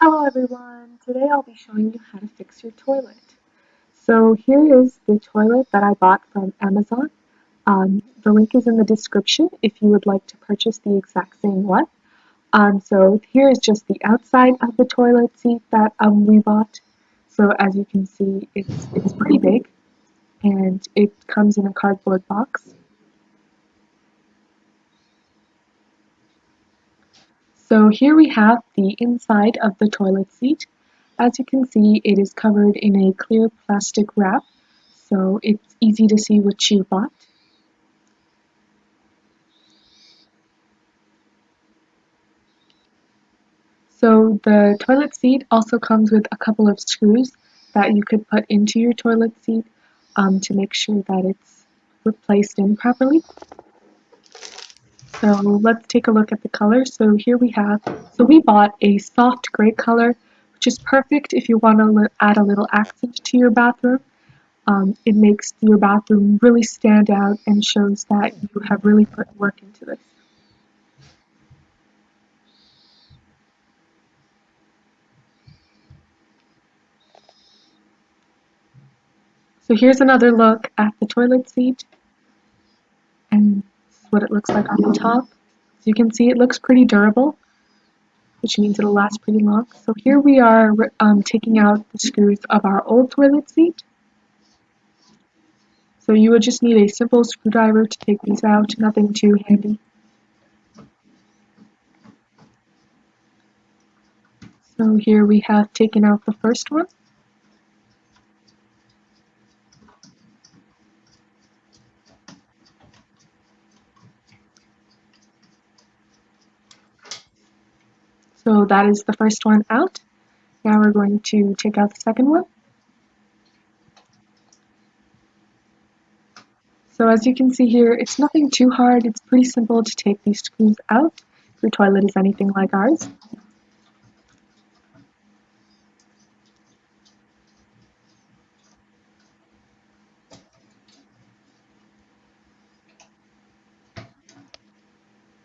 Hello everyone! Today I'll be showing you how to fix your toilet. So here is the toilet that I bought from Amazon. The link is in the description if you would like to purchase the exact same one. So here is just the outside of the toilet seat that we bought. So as you can see, it's pretty big and it comes in a cardboard box. So here we have the inside of the toilet seat. As you can see, it is covered in a clear plastic wrap, so it's easy to see what you bought. So the toilet seat also comes with a couple of screws that you could put into your toilet seat to make sure that it's replaced in properly. So let's take a look at the color. So here we bought a soft gray color, which is perfect if you want to add a little accent to your bathroom. It makes your bathroom really stand out and shows that you have really put work into this. So here's another look at the toilet seat, and this is what it looks like on the top. So you can see it looks pretty durable, which means it'll last pretty long. So here we are taking out the screws of our old toilet seat. So you would just need a simple screwdriver to take these out, nothing too handy. So here we have taken out the first one. So that is the first one out. Now we're going to take out the second one. So as you can see here, it's nothing too hard. It's pretty simple to take these screws out if your toilet is anything like ours.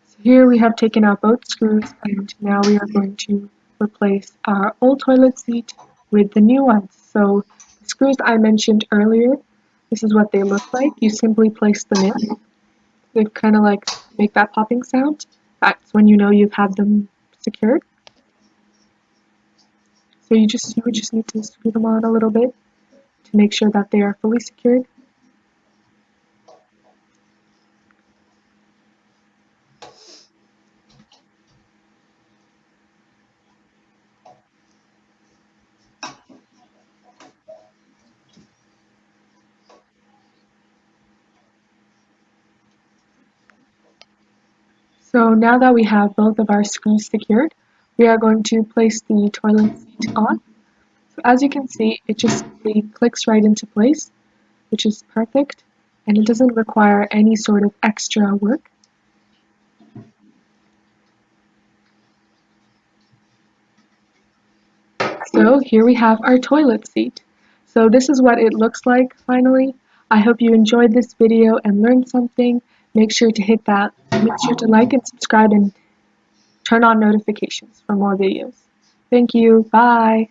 So here we have taken out both screws, and now we are going to replace our old toilet seat with the new ones. So the screws I mentioned earlier, this is what they look like. You simply place them in. They kind of like make that popping sound. That's when you know you've had them secured. So you would just need to screw them on a little bit to make sure that they are fully secured. So now that we have both of our screws secured, we are going to place the toilet seat on. So as you can see, it just simply clicks right into place, which is perfect, and it doesn't require any sort of extra work. So here we have our toilet seat. So this is what it looks like finally. I hope you enjoyed this video and learned something. Make sure to like and subscribe and turn on notifications for more videos. Thank you. Bye.